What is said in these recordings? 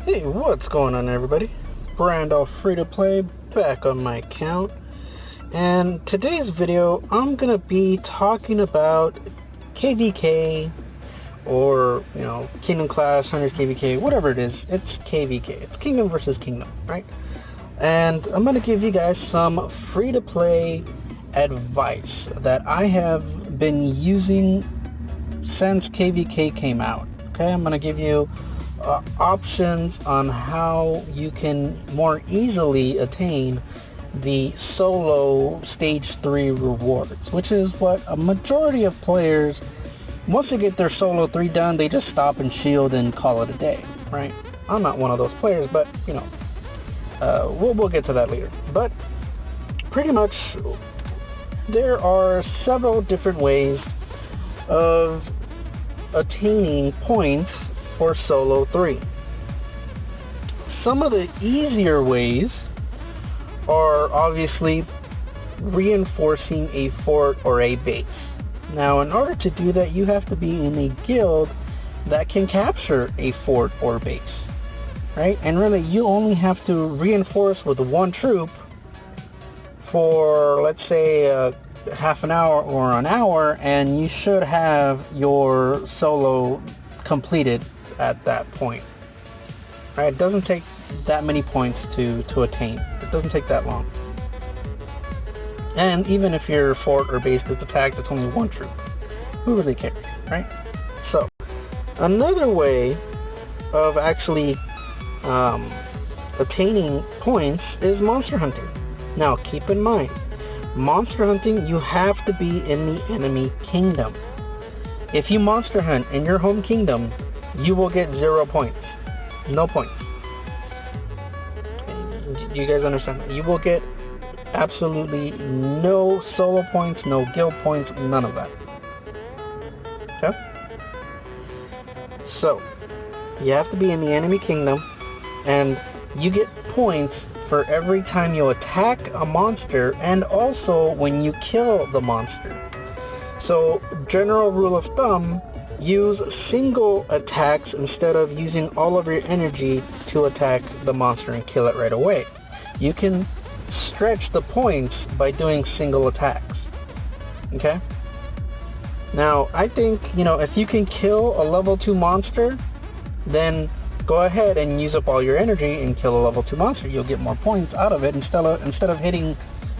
Hey, what's going on, everybody? Brando free to play back on my account, and today's video I'm gonna be talking about KvK, or Kingdom Clash, Hunters KvK, whatever it is. It's KvK. It's Kingdom versus Kingdom, right? And I'm gonna give you guys some free to play advice that I have been using since KvK came out. Okay, I'm gonna give you options on how you can more easily attain the solo stage 3 rewards, which is what a majority of players, once they get their solo 3 done, they just stop and shield and call it a day, right? I'm not one of those players, but we'll get to that later. But pretty much there are several different ways of attaining points for solo 3. Some of the easier ways are obviously reinforcing a fort or a base. Now, in order to do that, you have to be in a guild that can capture a fort or base, right? And really, you only have to reinforce with one troop for, let's say, half an hour or an hour, and you should have your solo completed at that point, right? It doesn't take that many points to attain. It doesn't take that long. And even if your fort or base gets attacked, it's only one troop. Who really cares, right? So another way of actually attaining points is monster hunting. Now keep in mind, monster hunting, you have to be in the enemy kingdom. If you monster hunt in your home kingdom, you will get 0 points. No points. Do you guys understand that? You will get absolutely no solo points, no guild points, none of that. Okay? So, you have to be in the enemy kingdom, and you get points for every time you attack a monster, and also when you kill the monster. So, general rule of thumb, use single attacks instead of using all of your energy to attack the monster and kill it right away. You can stretch the points by doing single attacks. Okay? Now, I think, if you can kill a level 2 monster, then go ahead and use up all your energy and kill a level 2 monster. You'll get more points out of it instead of hitting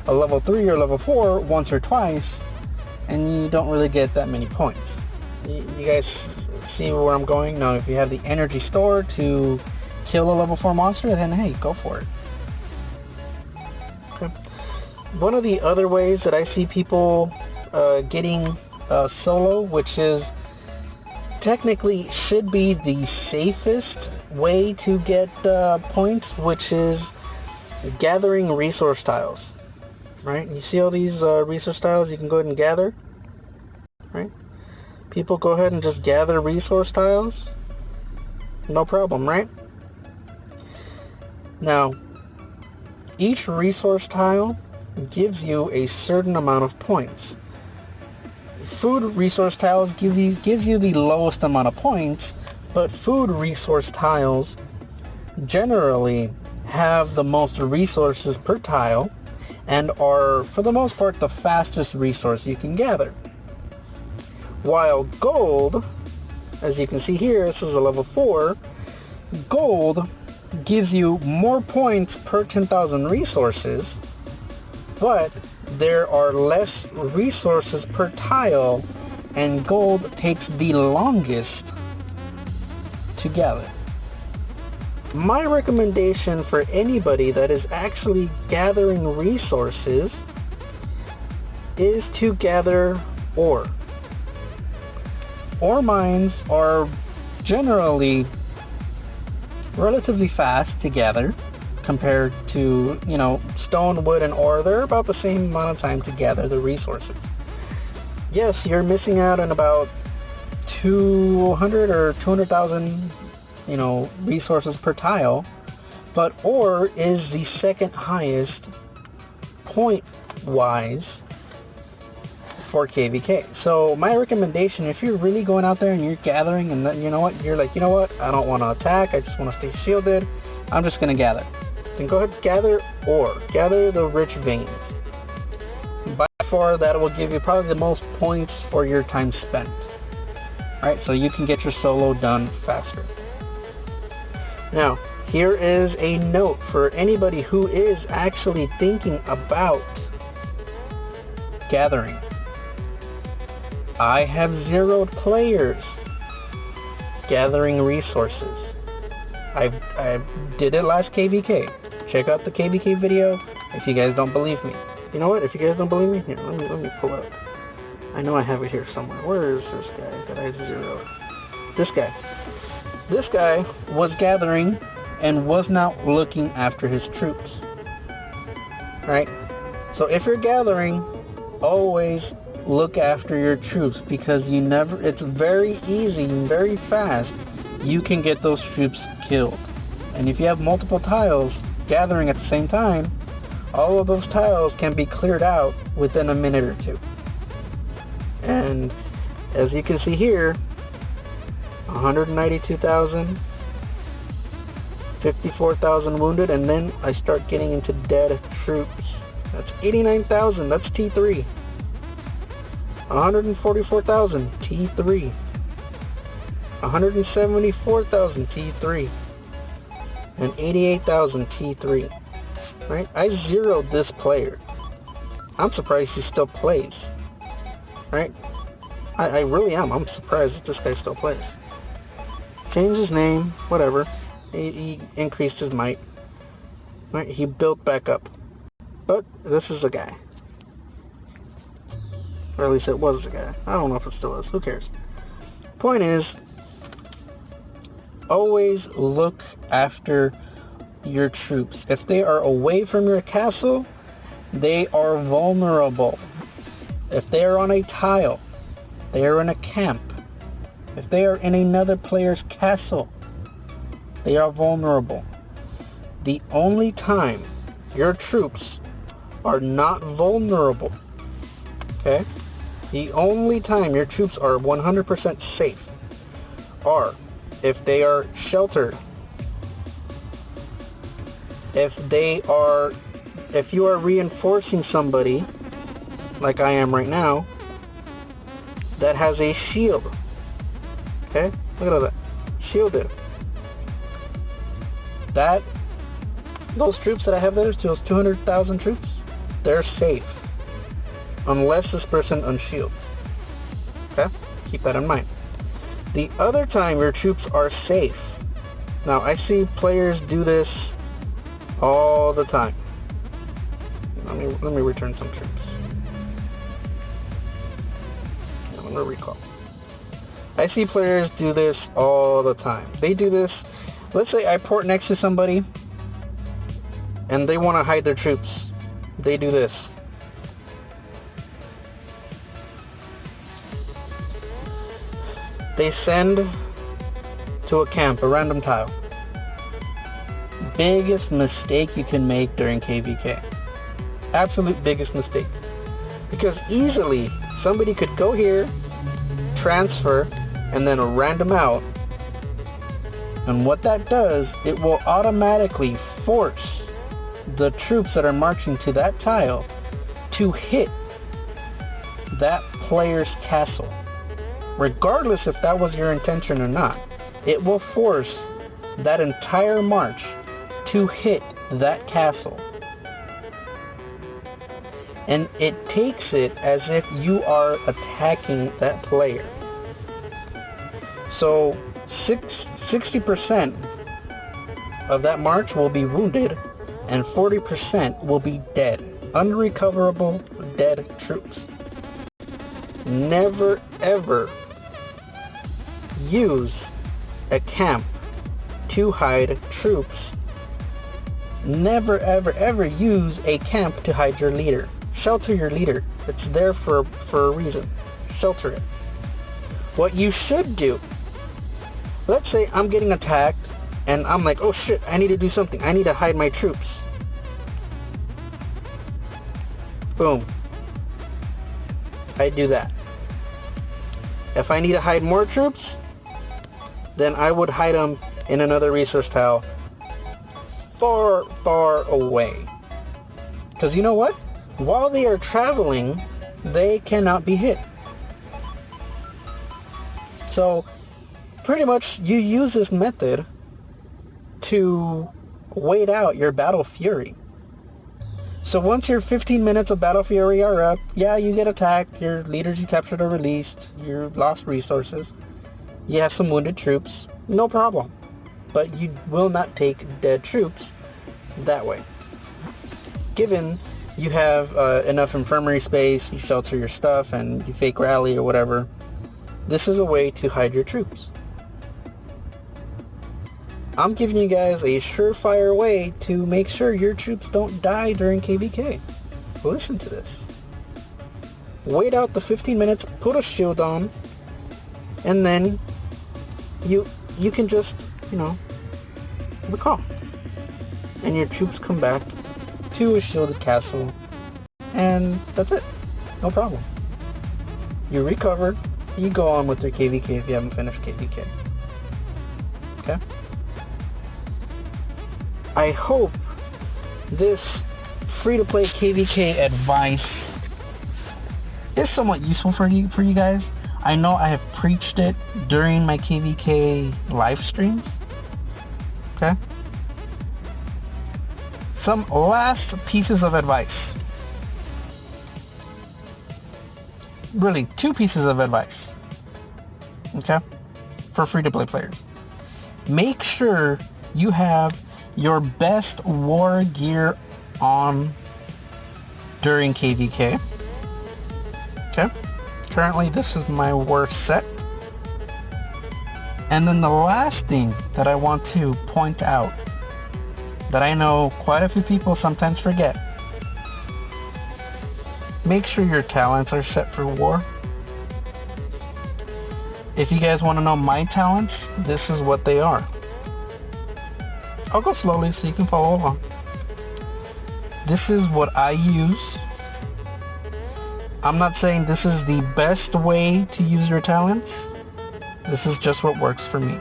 a level 3 or level 4 once or twice, and you don't really get that many points. You guys see where I'm going? Now, if you have the energy stored to kill a level 4 monster, then hey, go for it. Okay. One of the other ways that I see people getting solo, which is technically should be the safest way to get points, which is gathering resource tiles. Right? You see all these resource tiles you can go ahead and gather? Right? People go ahead and just gather resource tiles. No problem, right? Now, each resource tile gives you a certain amount of points. Food resource tiles gives you the lowest amount of points, but food resource tiles generally have the most resources per tile and are, for the most part, the fastest resource you can gather. While gold, as you can see here, this is a level 4, gold gives you more points per 10,000 resources, but there are less resources per tile, and gold takes the longest to gather. My recommendation for anybody that is actually gathering resources is to gather ore. Ore mines are generally relatively fast to gather compared to, stone, wood, and ore. They're about the same amount of time to gather the resources. Yes, you're missing out on about 200 or 200,000, resources per tile, but ore is the second highest point-wise for KvK. So my recommendation, if you're really going out there and you're gathering and then, you know what, you're like, you know what, I don't want to attack, I just want to stay shielded, I'm just going to gather. Then go ahead, gather the rich veins. By far, that will give you probably the most points for your time spent. Alright, so you can get your solo done faster. Now, here is a note for anybody who is actually thinking about gathering. I have zeroed players gathering resources. I did it last KvK. Check out the KvK video if you guys don't believe me. You know what? If you guys don't believe me, here, let me pull it up. I know I have it here somewhere. Where is this guy that I zeroed? This guy. This guy was gathering and was not looking after his troops. Right? So if you're gathering, always look after your troops, because it's very easy and very fast. You can get those troops killed. And if you have multiple tiles gathering at the same time, all of those tiles can be cleared out within a minute or two. And as you can see here, 192,000, 54,000 wounded, and then I start getting into dead troops. That's 89,000, that's T3. 144,000, T3. 174,000, T3. And 88,000, T3. Right? I zeroed this player. I'm surprised he still plays. Right? I really am. I'm surprised that this guy still plays. Changed his name, whatever. He increased his might. Right? He built back up. But this is the guy. Or at least it was the guy. I don't know if it still is. Who cares? Point is, always look after your troops. If they are away from your castle, they are vulnerable. If they are on a tile, they are in a camp. If they are in another player's castle, they are vulnerable. The only time your troops are not vulnerable, okay? The only time your troops are 100% safe are if they are sheltered, if you are reinforcing somebody, like I am right now, that has a shield. Okay? Look at all that. Shielded. Those troops that I have there, those 200,000 troops, they're safe. Unless this person unshields. Okay? Keep that in mind. The other time your troops are safe. Now, I see players do this all the time. Let me return some troops. I'm gonna recall. I see players do this all the time. They do this. Let's say I port next to somebody and they want to hide their troops. They do this. They send to a camp, a random tile. Biggest mistake you can make during KvK. Absolute biggest mistake. Because easily somebody could go here, transfer, and then random out. And what that does, it will automatically force the troops that are marching to that tile to hit that player's castle. Regardless if that was your intention or not, it will force that entire march to hit that castle. And it takes it as if you are attacking that player. So 60% of that march will be wounded and 40% will be dead. Unrecoverable dead troops. Never ever use a camp to hide troops. Never ever use a camp to hide your leader. Shelter your leader. It's there for a reason. Shelter it. What you should do, let's say I'm getting attacked and I'm like, oh shit, I need to do something. I need to hide my troops. Boom. I do that. If I need to hide more troops, then I would hide them in another resource tile far, far away. Because you know what? While they are traveling, they cannot be hit. So, pretty much you use this method to wait out your battle fury. So once your 15 minutes of battle fury are up, yeah, you get attacked, your leaders you captured are released, you lost resources, you have some wounded troops, no problem. But you will not take dead troops that way. Given you have enough infirmary space, you shelter your stuff, and you fake rally or whatever, this is a way to hide your troops. I'm giving you guys a surefire way to make sure your troops don't die during KvK. Listen to this. Wait out the 15 minutes, put a shield on, and then you can just, recall. And your troops come back to a shielded castle, and that's it. No problem. You recover, you go on with your KvK if you haven't finished KvK. Okay? I hope this free-to-play KvK advice is somewhat useful for you guys. I know I have preached it during my KvK live streams. Okay? Some last pieces of advice. Really, 2 pieces of advice. Okay? For free-to-play players. Make sure you have your best war gear on during KvK. Okay? Currently, this is my war set. And then the last thing that I want to point out that I know quite a few people sometimes forget. Make sure your talents are set for war. If you guys want to know my talents, this is what they are. I'll go slowly so you can follow along. This is what I use. I'm not saying this is the best way to use your talents. This is just what works for me.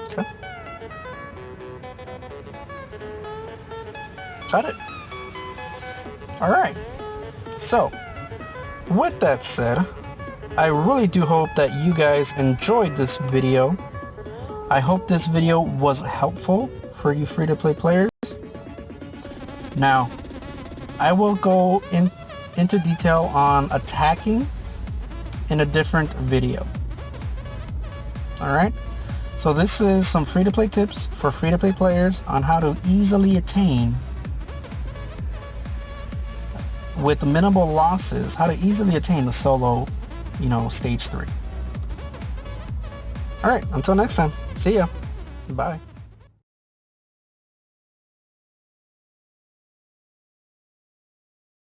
Okay. Got it. Alright. So, with that said, I really do hope that you guys enjoyed this video. I hope this video was helpful for you free-to-play players. Now, I will go into detail on attacking in a different video. Alright? So this is some free-to-play tips for free-to-play players on how to easily attain, with minimal losses, how to easily attain the solo, stage 3. Alright, until next time. See ya. Bye.